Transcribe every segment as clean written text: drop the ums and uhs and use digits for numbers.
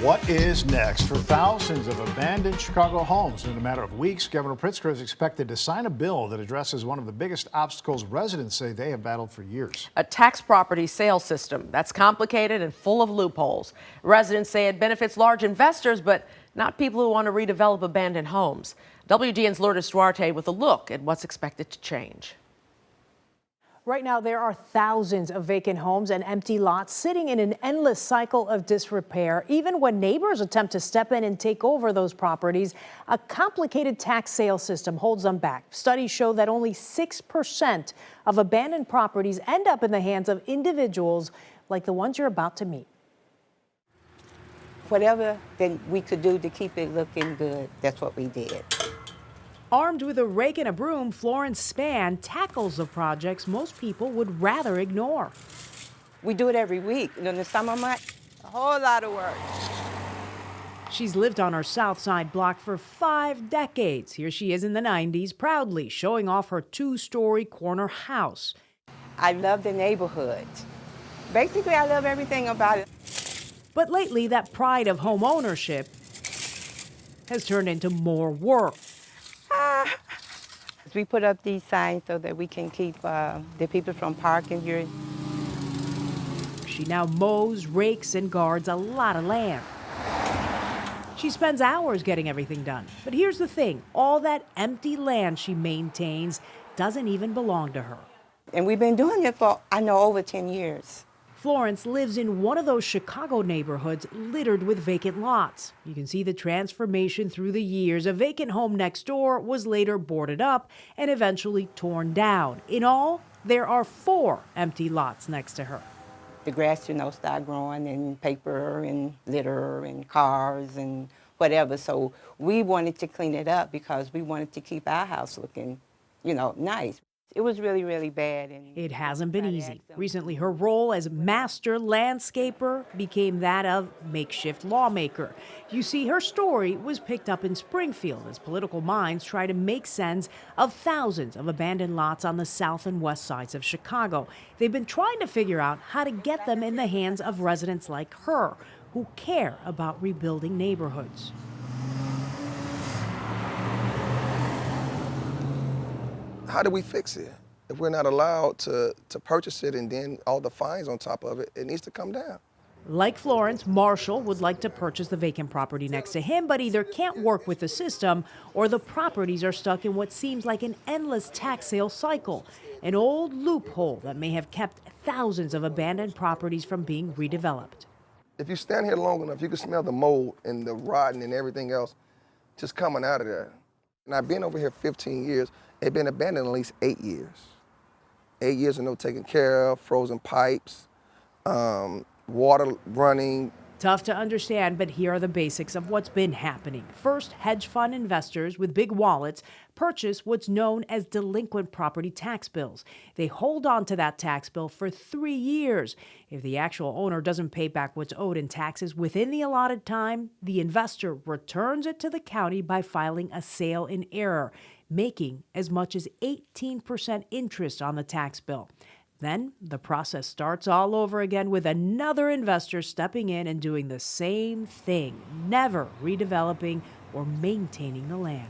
What is next for thousands of abandoned Chicago homes? In a matter of weeks, Governor Pritzker is expected to sign a bill that addresses one of the biggest obstacles residents say they have battled for years. A tax property sales system that's complicated and full of loopholes. Residents say it benefits large investors, but not people who want to redevelop abandoned homes. WGN's Lourdes Duarte with a look at what's expected to change. Right now, there are thousands of vacant homes and empty lots sitting in an endless cycle of disrepair. Even when neighbors attempt to step in and take over those properties, a complicated tax sale system holds them back. Studies show that only 6% of abandoned properties end up in the hands of individuals like the ones you're about to meet. Whatever that we could do to keep it looking good, that's what we did. Armed with a rake and a broom, Florence Spann tackles the projects most people would rather ignore. We do it every week. In the summer months, a whole lot of work. She's lived on her South Side block for 5 decades. Here she is in the 90s, proudly showing off her 2-story corner house. I love the neighborhood. Basically, I love everything about it. But lately, that pride of home ownership has turned into more work. We put up these signs so that we can keep the people from parking here. She now mows, rakes, and guards a lot of land. She spends hours getting everything done. But here's the thing, all that empty land she maintains doesn't even belong to her. And we've been doing it for, I know, over 10 years. Florence lives in one of those Chicago neighborhoods littered with vacant lots. You can see the transformation through the years. A vacant home next door was later boarded up and eventually torn down. In all, there are 4 empty lots next to her. The grass, started growing, and paper and litter and cars and whatever. So we wanted to clean it up because we wanted to keep our house looking, nice. It was really, really bad. And it hasn't been easy. Recently, her role as master landscaper became that of makeshift lawmaker. You see, her story was picked up in Springfield as political minds try to make sense of thousands of abandoned lots on the south and west sides of Chicago. They've been trying to figure out how to get them in the hands of residents like her who care about rebuilding neighborhoods. How do we fix it? If we're not allowed to purchase it and then all the fines on top of it, it needs to come down. Like Florence, Marshall would like to purchase the vacant property next to him, but either can't work with the system or the properties are stuck in what seems like an endless tax sale cycle, an old loophole that may have kept thousands of abandoned properties from being redeveloped. If you stand here long enough, you can smell the mold and the rotting and everything else just coming out of there. And I've been over here 15 years. It's been abandoned at least 8 years. 8 years of no taken care of, frozen pipes, water running. Tough to understand, but here are the basics of what's been happening. First, hedge fund investors with big wallets purchase what's known as delinquent property tax bills. They hold on to that tax bill for 3 years. If the actual owner doesn't pay back what's owed in taxes within the allotted time, the investor returns it to the county by filing a sale in error, making as much as 18% interest on the tax bill. Then the process starts all over again with another investor stepping in and doing the same thing, never redeveloping or maintaining the land.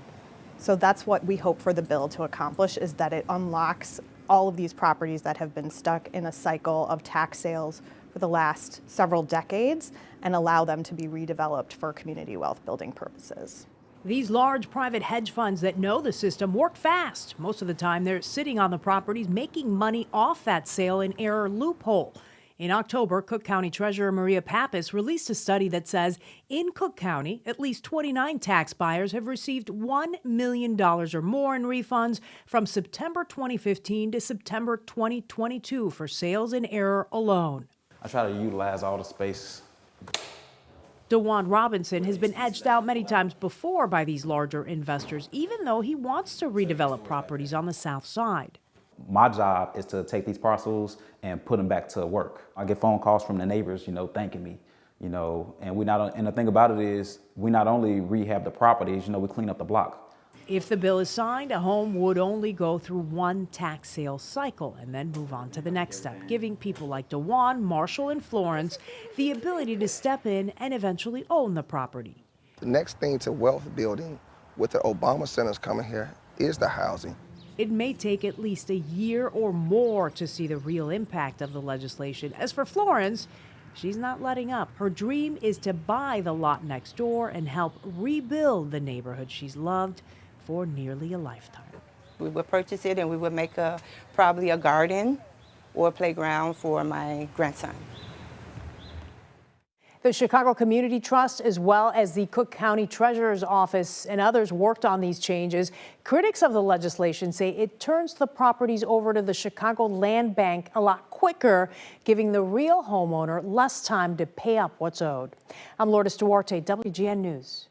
So that's what we hope for the bill to accomplish, is that it unlocks all of these properties that have been stuck in a cycle of tax sales for the last several decades and allow them to be redeveloped for community wealth building purposes. These large private hedge funds that know the system work fast. Most of the time, they're sitting on the properties making money off that sale in error loophole. In October, Cook County Treasurer Maria Pappas released a study that says in Cook County, at least 29 tax buyers have received $1 million or more in refunds from September 2015 to September 2022 for sales in error alone. I try to utilize all the space. DeJuan Robinson has been edged out many times before by these larger investors, even though he wants to redevelop properties on the south side. My job is to take these parcels and put them back to work. I get phone calls from the neighbors, thanking me, and and the thing about it is we not only rehab the properties, we clean up the block. If the bill is signed, a home would only go through one tax sale cycle and then move on to the next step, giving people like DeJuan, Marshall, and Florence the ability to step in and eventually own the property. The next thing to wealth building with the Obama centers coming here is the housing. It may take at least a year or more to see the real impact of the legislation. As for Florence, she's not letting up. Her dream is to buy the lot next door and help rebuild the neighborhood she's loved for nearly a lifetime. We would purchase it and we would make probably a garden or a playground for my grandson. The Chicago Community Trust, as well as the Cook County Treasurer's Office and others, worked on these changes. Critics of the legislation say it turns the properties over to the Chicago Land Bank a lot quicker, giving the real homeowner less time to pay up what's owed. I'm Lourdes Duarte, WGN News.